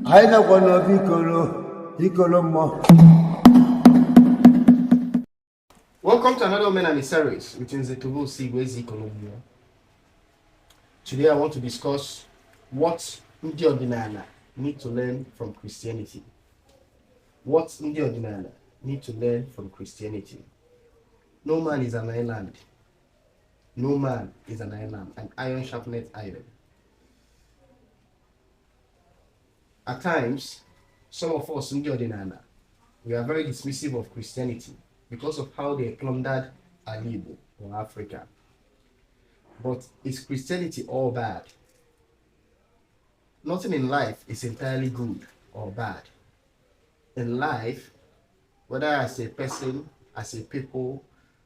Welcome to another Men and series within the Togo Sigwezi Colombia. Today I want to discuss what Ndi Odinani need to learn from Christianity. What Ndi Odinani need to learn from Christianity. No man is an island. No man is an island. An iron sharpened iron. At times, some of us Ndi Odinani, we are very dismissive of Christianity because of how they plundered Alibo or Africa. But is Christianity all bad? Nothing in life is entirely good or bad. In life, whether as a person, as a people,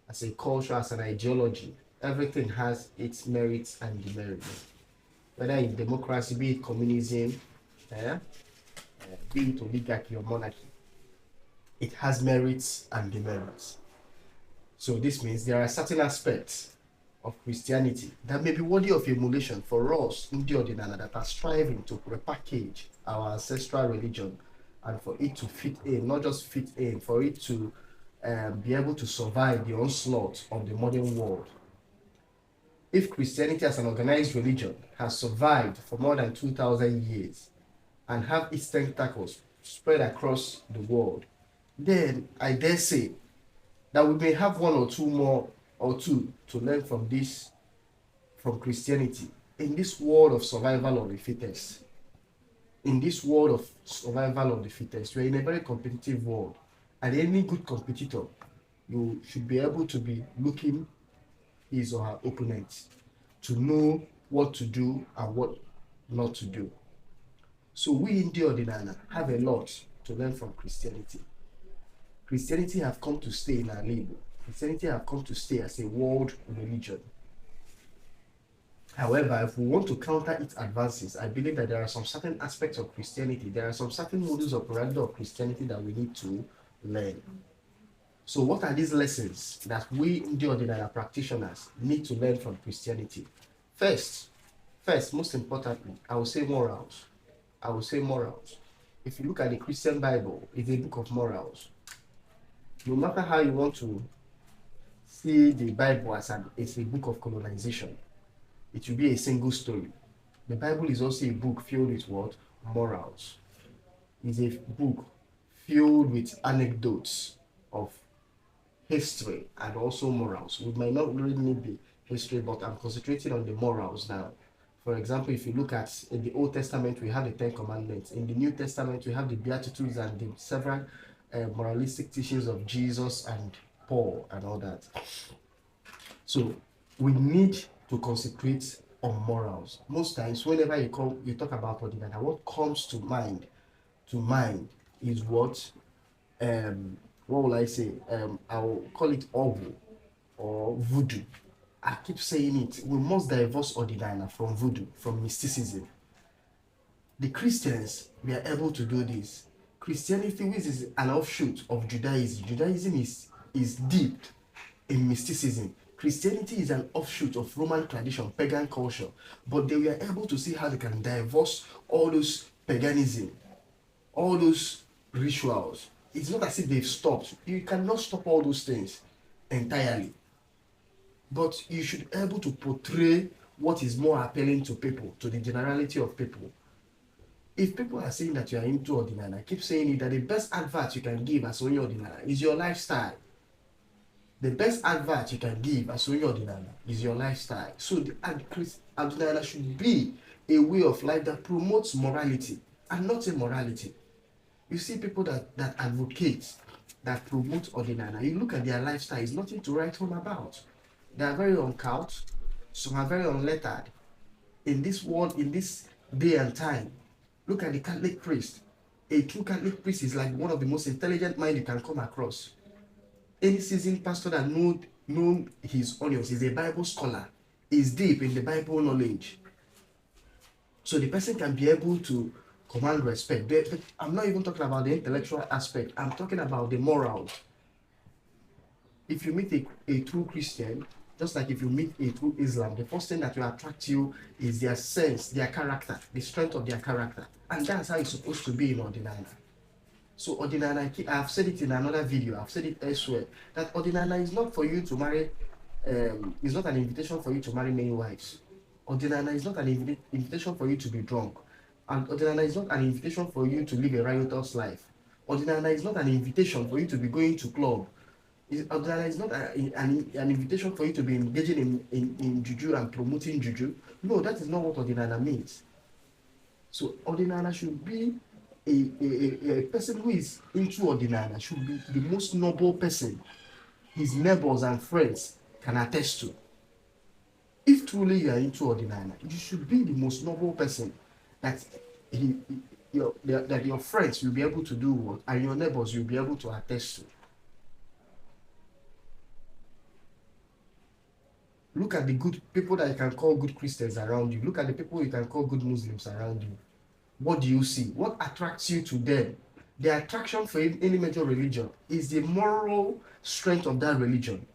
as a culture, as an ideology, everything has its merits and demerits. Whether in democracy, be it communism, be it oligarchy or monarchy, it has merits and demerits. So this means there are certain aspects of Christianity that may be worthy of emulation for us, Ndi Odinani, that are striving to repackage our ancestral religion and for it to fit in, not just fit in, for it to be able to survive the onslaught of the modern world. If Christianity as an organized religion has survived for more than 2,000 years and have its tentacles spread across the world, then I dare say that we may have one or two to learn from Christianity in this world of survival of the fittest. In this world of survival of the fittest, we're in a very competitive world, and any good competitor, you should be able to be looking his or her opponent to know what to do and what not to do. So we in Ndi Odinani have a lot to learn from Christianity. Christianity have come to stay in our label. Christianity have come to stay as a world religion. However, if we want to counter its advances, I believe that there are some certain aspects of Christianity, there are some certain models operandi of Christianity that we need to learn. So what are these lessons that we Ndi Odinani practitioners need to learn from Christianity? First, most importantly, I will say morals. If you look at the Christian Bible, it's a book of morals. No matter how you want to see the Bible as it's a book of colonization, it will be a single story. The Bible is also a book filled with what? Morals. It's a book filled with anecdotes of history and also morals. We might not really need the history, but I'm concentrating on the morals now. For example, if you look at in the Old Testament, we have the Ten Commandments. In the New Testament, we have the Beatitudes and the several moralistic teachings of Jesus and Paul and all that. So we need to concentrate on morals. Most times, whenever you talk about Odinani, what comes to mind is what will I say? I'll call it Ovu or voodoo. I keep saying it. We must divorce Odinani from voodoo, from mysticism. The Christians were able to do this. Christianity, which is an offshoot of Judaism. Judaism is deep in mysticism. Christianity is an offshoot of Roman tradition, pagan culture. But they were able to see how they can divorce all those paganism, all those rituals. It's not as if they've stopped. You cannot stop all those things entirely. But you should be able to portray what is more appealing to people, to the generality of people. If people are saying that you are into Odinani, I keep saying it that the best advert you can give as Onye Odinani is your lifestyle. The best advert you can give as Onye Odinani is your lifestyle. So the Odinani should be a way of life that promotes morality and not immorality. You see people that advocate, that promote Odinani, you look at their lifestyle, it's nothing to write home about. They are very uncouth, some are very unlettered. In this world, in this day and time, look at the Catholic priest. A true Catholic priest is like one of the most intelligent minds you can come across. Any seasoned pastor that know his onions is a Bible scholar, is deep in the Bible knowledge. So the person can be able to command respect. But I'm not even talking about the intellectual aspect. I'm talking about the morals. If you meet a true Christian, Just like if you meet a true Islam, the first thing that will attract you is their sense, their character, the strength of their character. And that's how it's supposed to be in Odinana. So Odinana, I've said it in another video, I've said it elsewhere, that Odinana is not for you to marry, it's not an invitation for you to marry many wives. Odinana is not an invitation for you to be drunk. And Odinana is not an invitation for you to live a riotous life. Odinana is not an invitation for you to be going to club. Odinana is not an invitation for you to be engaging in juju and promoting juju. No, that is not what Odinana means. So Odinana should be a person who is into Odinana, should be the most noble person his neighbors and friends can attest to. If truly you are into Odinana, you should be the most noble person that your friends will be able to do what, and your neighbors will be able to attest to. Look at the good people that you can call good Christians around you. Look at the people you can call good Muslims around you. What do you see? What attracts you to them? The attraction for any major religion is the moral strength of that religion.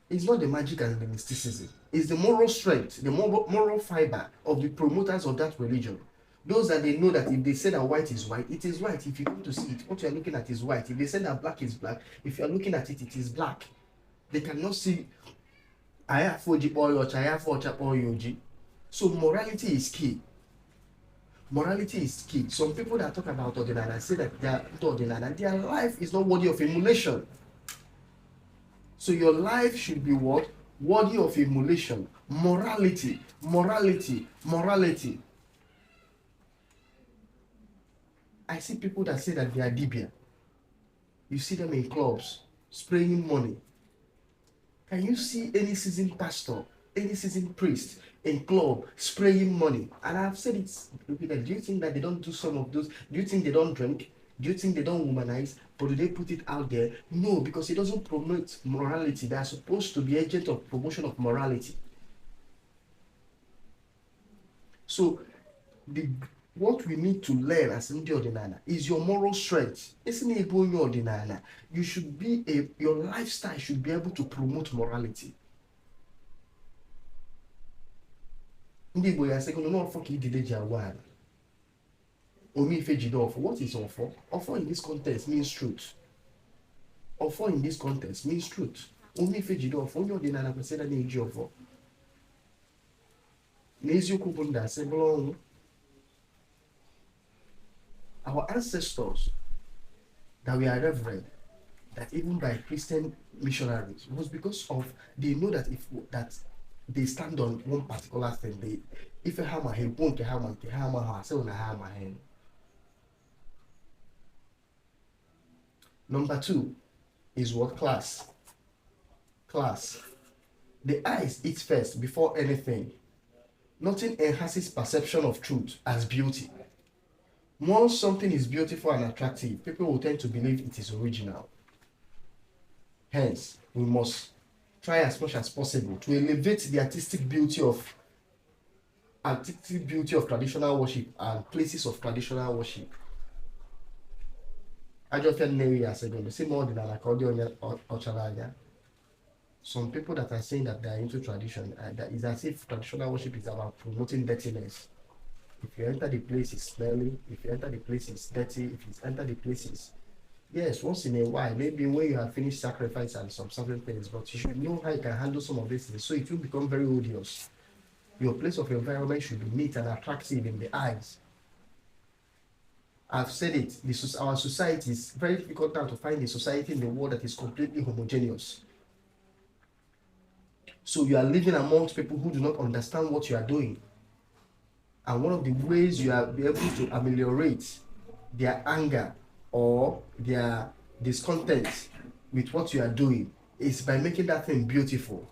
It's not the magic and the mysticism. It's the moral strength, the moral fiber of the promoters of that religion. Those that they know that if they say that white is white, it is white. If you come to see it, what you are looking at is white. If they say that black is black, if you are looking at it, it is black. They cannot see so morality is key. Morality is key. Some people that talk about Odinana say that they are into Odinana, their life is not worthy of emulation. So your life should be what? Worthy of emulation. Morality, morality, morality. I see people that say that they are Dibia. You see them in clubs, spraying money. Can you see any seasoned pastor, any seasoned priest in club spraying money? And I've said it repeatedly. Do you think that they don't do some of those? Do you think they don't drink? Do you think they don't womanize? But do they put it out there? No, because it doesn't promote morality. They are supposed to be agents of promotion of morality. So what we need to learn as Ndi Odinana is your moral strength. Isn't it going Odinana? You should be your lifestyle should be able to promote morality. Ndi boy are saying, no, fuck it, did Jawan. Omi Fejidofo. What is Ofo? Ofo in this context means truth. Ofo in this context means truth. Omi Fejidofo, Ndi Odinana consider the age of Ofo. Nezio Kubunda, Seblon. Our ancestors that we are reverend, that even by Christian missionaries, was because of they know that that they stand on one particular thing. If a hammer, he won't hammer, so on a hammer. Number 2 is what? Class. Class. The eyes eat first before anything. Nothing enhances perception of truth as beauty. Once something is beautiful and attractive, people will tend to believe it is original. Hence, we must try as much as possible to elevate the artistic beauty of traditional worship and places of traditional worship. I just felt years ago, the same more than an some people that are saying that they are into tradition, that is as if traditional worship is about promoting dirtiness. If you enter the place, it's smelly. If you enter the place, it's dirty. If you enter the places, yes, once in a while, maybe when you have finished sacrifice and some certain things, but you should know how you can handle some of these things, so it will become very odious. Your place of environment should be neat and attractive in the eyes. I've said it, our society is very difficult now to find a society in the world that is completely homogeneous. So you are living amongst people who do not understand what you are doing. And one of the ways you are able to ameliorate their anger or their discontent with what you are doing is by making that thing beautiful.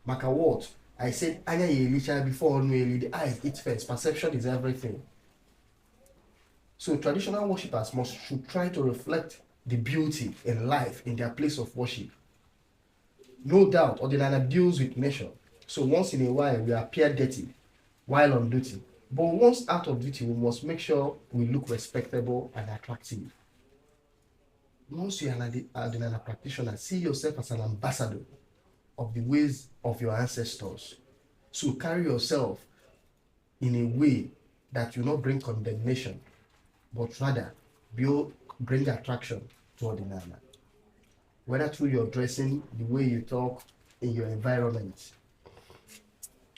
Maka what? I said, Anya Yelisha before the eyes eat first. Perception is everything. So traditional worshippers should try to reflect the beauty in life in their place of worship. No doubt, Odinana deals with nature. So once in a while, we appear dirty while on duty. But once out of duty, we must make sure we look respectable and attractive. Once you are an Odinana practitioner, see yourself as an ambassador. of the ways of your ancestors. So carry yourself in a way that will not bring condemnation, but rather bring attraction to Odinana. Whether through your dressing, the way you talk, in your environment.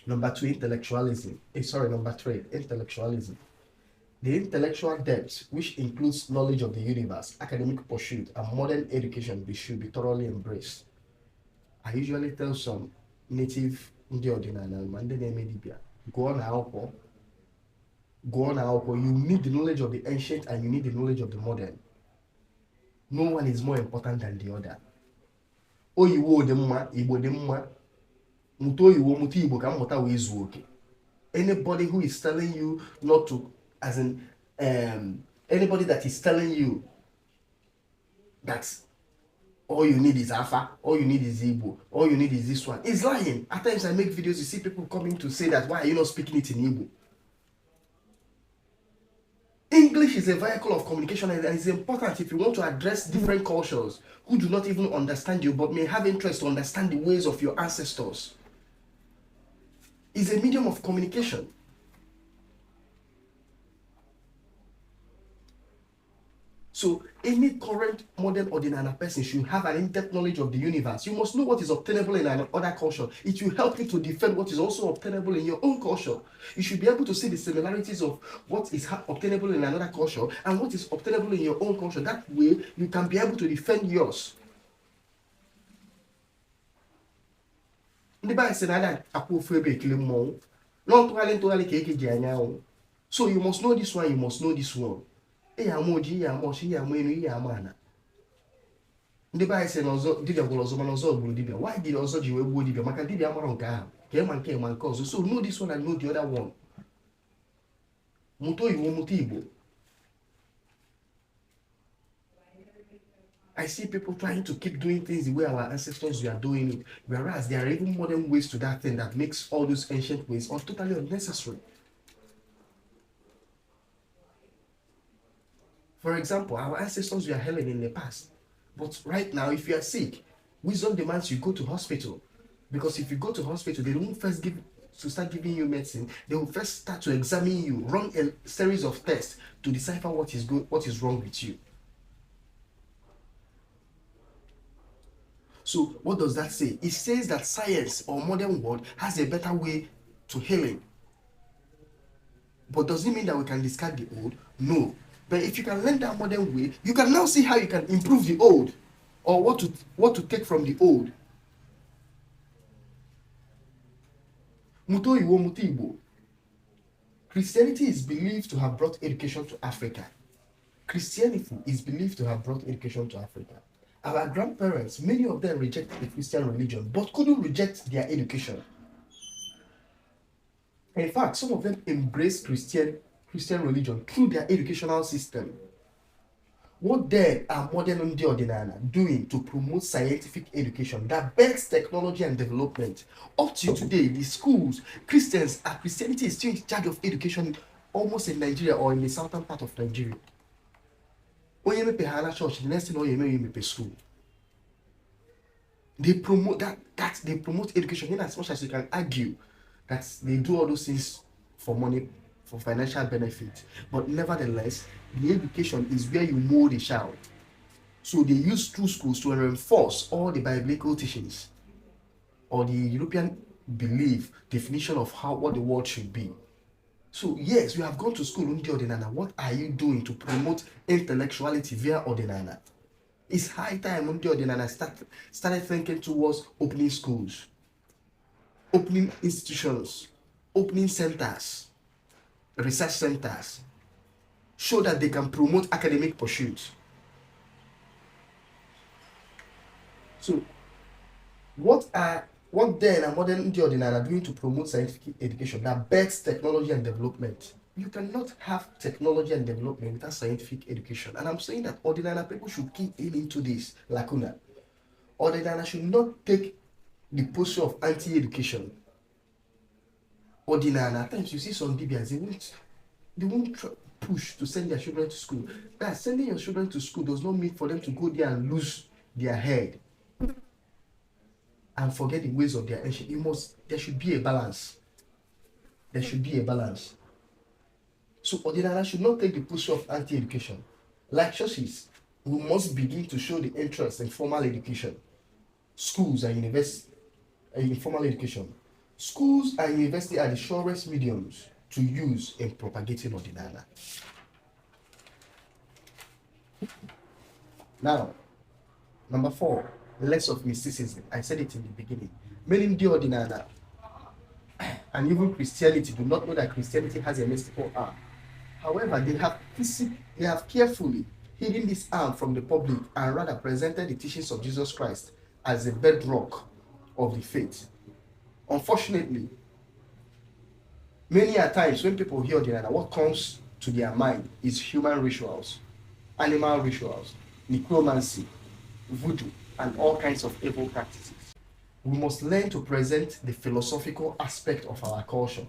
Number three, intellectualism. Number three, intellectualism. The intellectual depth, which includes knowledge of the universe, academic pursuit, and modern education, should be thoroughly embraced. I usually tell some native ndị ọdịnala ma ndị na-eme dibịa, go on akwụkwọ. You need the knowledge of the ancient and you need the knowledge of the modern. No one is more important than the other. Oyiwo dị mma, Igbo dị mma. Mụta oyiwo, mụta Igbo ka mmụta wee zuo oke. Anybody who is telling you not to, anybody that is telling you that all you need is Alpha, all you need is Igbo, all you need is this one, is lying. At times I make videos, you see people coming to say that, why are you not speaking it in Igbo? English is a vehicle of communication and it's important if you want to address different cultures who do not even understand you but may have interest to understand the ways of your ancestors. It's a medium of communication. So any current modern Odinana person should have an in-depth knowledge of the universe. You must know what is obtainable in another culture. It will help you to defend what is also obtainable in your own culture. You should be able to see the similarities of what is obtainable in another culture and what is obtainable in your own culture. That way, you can be able to defend yours. So you must know this one, you must know this one. Ndị be anyị sị na ọzọ dibịa gwụrụ ọzọ mana ọzọ gburu dibịa. Why did ọzọ ji wee gbuo dibịa? Maka dibịa amara nke ahụ ka ịma nke ịma nke ọzọ. So know this one and know the other one. Mụta oyiwo, mụta Igbo. I see people trying to keep doing things the way our ancestors were doing it, whereas there are even modern ways to that thing that makes all those ancient ways totally unnecessary. For example, our ancestors were healing in the past. But right now, if you are sick, wisdom demands you go to hospital. Because if you go to hospital, they won't first start giving you medicine. They will first start to examine you, run a series of tests to decipher what is good, what is wrong with you. So what does that say? It says that science or modern world has a better way to healing. But does it mean that we can discard the old? No. But if you can learn that modern way, you can now see how you can improve the old or what to take from the old. Muto Iwo, Muto Igbo. Christianity is believed to have brought education to Africa. Christianity is believed to have brought education to Africa. Our grandparents, many of them rejected the Christian religion, but couldn't reject their education. In fact, some of them embraced Christian religion through their educational system. What then are modern Ndi Odinana doing to promote scientific education that backs technology and development? Up to today, the schools, Christianity is still in charge of education almost in Nigeria or in the southern part of Nigeria. When you mepe Hana Church, the next thing you mepe school. They promote that they promote education in as much as you can argue that they do all those things for money, for financial benefit. But nevertheless, the education is where you mold a child. So they use two schools to reinforce all the biblical teachings or the European belief definition of what the world should be. So yes, you have gone to school Ndi Odinana. What are you doing to promote intellectuality via Odinana? It's high time Ndi Odinana started thinking towards opening schools, opening institutions, opening centers, research centers, so that they can promote academic pursuits. So what then are modern Ndi Odinana doing to promote scientific education that backs technology and development? You cannot have technology and development without scientific education. And I'm saying that Odinana people should keep into this lacuna. Odinana should not take the posture of anti-education. Odinana, at times you see some DBS, they won't push to send their children to school. That sending your children to school does not mean for them to go there and lose their head. and forget the ways of their ancient. There should be a balance. There should be a balance. So Odinana should not take the posture of anti-education. Like churches, we must begin to show the interest in formal education. Schools and universities, informal education. Schools and universities are the surest mediums to use in propagating Odinana. Now, number 4, less of mysticism. I said it in the beginning. Many in the Odinana and even Christianity do not know that Christianity has a mystical arm. However, they have carefully hidden this arm from the public and rather presented the teachings of Jesus Christ as the bedrock of the faith. Unfortunately, many a times when people hear Odinana, what comes to their mind is human rituals, animal rituals, necromancy, voodoo, and all kinds of evil practices. We must learn to present the philosophical aspect of our culture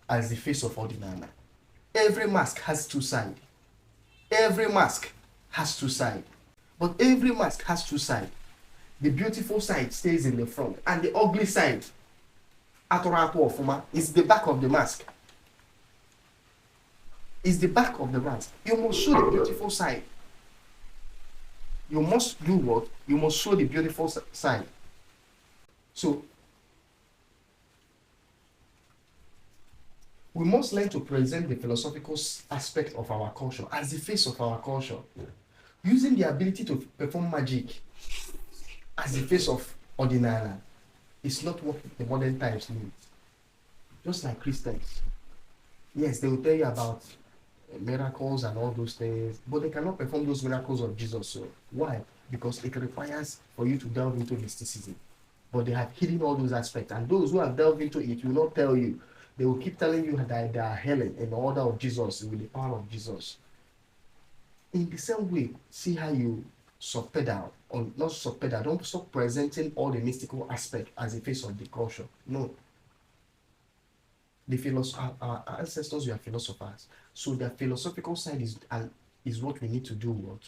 as the face of Odinana. Every mask has 2 sides. Every mask has 2 sides. But every mask has 2 sides. The beautiful side stays in the front, and the ugly side, is the back of the mask. Is the back of the mask. You must show the beautiful side. You must do what? You must show the beautiful side. So, we must learn to present the philosophical aspect of our culture as the face of our culture. Using the ability to perform magic as the face of Odinana is not what the modern times need. Just like Christians. Yes, they will tell you about miracles and all those things, but they cannot perform those miracles of Jesus. So why? Because it requires for you to delve into mysticism. But they have hidden all those aspects, and those who have delved into it will not tell you. They will keep telling you that they are Helen in the order of Jesus, with the power of Jesus. In the same way, see how you subpedal, or not subpedal, don't stop presenting all the mystical aspect as a face of the culture. No. Our ancestors were philosophers, so their philosophical side is what we need to do, what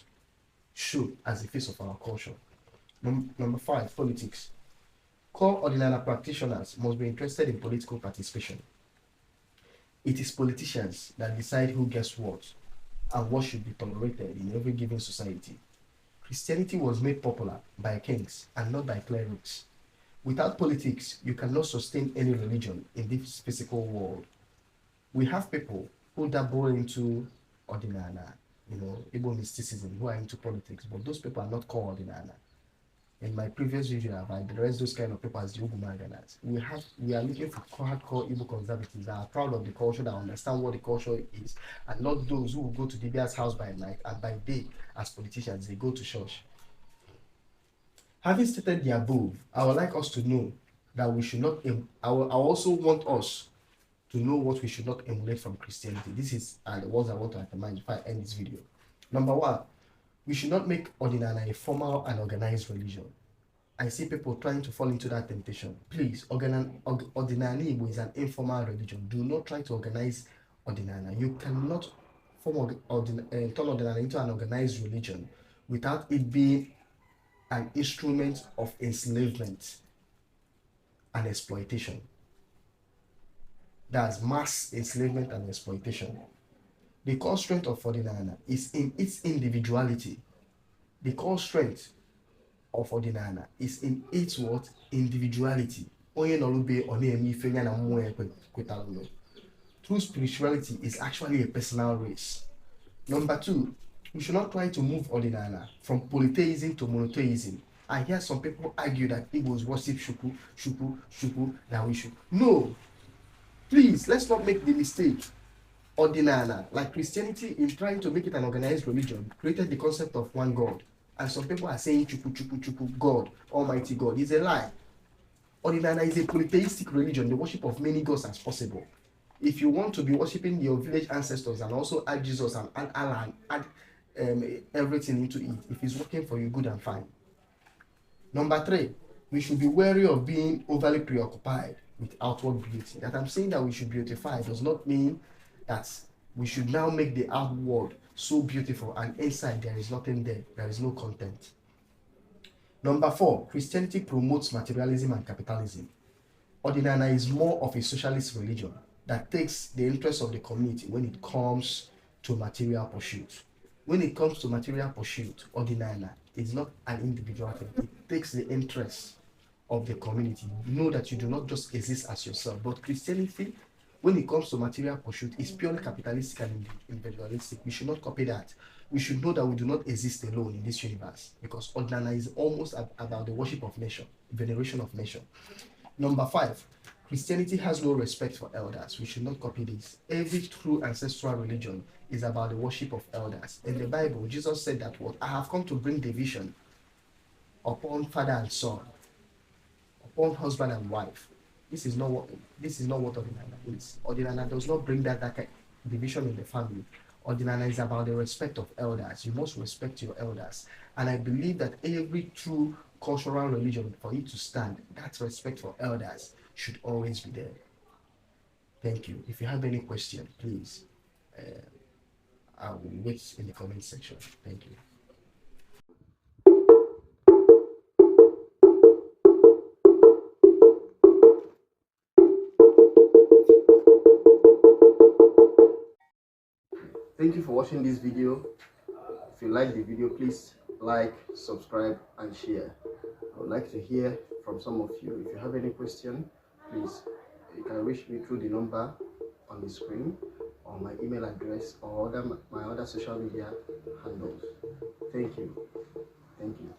show as the face of our culture. Number 5, politics. Core Odinana practitioners must be interested in political participation. It is politicians that decide who gets what and what should be tolerated in every given society. Christianity was made popular by kings and not by clerics. Without politics, you cannot sustain any religion in this physical world. We have people who dabble into Odinana, Igbo mysticism, who are into politics, but those people are not called Odinana. In my previous video, I've addressed those kind of people as the Ugumaganas. We are looking for hardcore Igbo conservatives that are proud of the culture, that understand what the culture is, and not those who will go to Dibia's house by night and by day, as politicians, they go to church. Having stated the above, I would like us to know that we should not. I also want us to know what we should not emulate from Christianity. This is the words I want to undermine if I end this video. Number 1, we should not make Odinana a formal and organized religion. I see people trying to fall into that temptation. Please, Odinani is an informal religion. Do not try to organize Odinana. You cannot turn Odinana into an organized religion without it being an instrument of enslavement and exploitation. That's mass enslavement and exploitation. The core strength of Odinana is in its individuality. The core strength of Odinana is in its what? Individuality. True spirituality is actually a personal race. Number 2, we should not try to move Odinana from polytheism to monotheism. I hear some people argue that Igbos worship Shuku, that we should. No! Please, let's not make the mistake. Odinana, like Christianity, in trying to make it an organized religion, created the concept of one God. And some people are saying Chuku, God, Almighty God. It's a lie. Odinana is a polytheistic religion, the worship of many gods as possible. If you want to be worshiping your village ancestors and also add Jesus and add Allah and add everything into it, if it's working for you, good and fine. Number 3, we should be wary of being overly preoccupied with outward beauty. That I'm saying that we should beautify does not mean that we should now make the outward so beautiful and inside there is nothing there, there is no content. Number 4, Christianity promotes materialism and capitalism. Odinani is more of a socialist religion that takes the interests of the community when it comes to material pursuit. When it comes to material pursuit, Odinani is not an individual thing. It takes the interests of the community. Know that you do not just exist as yourself, but Christianity, when it comes to material pursuit, is purely capitalistic and individualistic. We should not copy that. We should know that we do not exist alone in this universe, because Odinani is almost about the worship of nature, veneration of nature. Number 5, Christianity has no respect for elders. We should not copy this. Every true ancestral religion is about the worship of elders. In the Bible, Jesus said that what I have come to bring division upon father and son, upon husband and wife. This is not what Odinani is. Odinani does not bring that kind of division in the family. Odinani is about the respect of elders. You must respect your elders. And I believe that every true cultural religion, for it to stand, that respect for elders should always be there. Thank you. If you have any question, please, I will wait in the comment section. Thank you. Thank you for watching this video. If you like the video, please like, subscribe, and share. I would like to hear from some of you. If you have any question, please, you can reach me through the number on the screen, or my email address, or my other social media handles. Thank you. Thank you.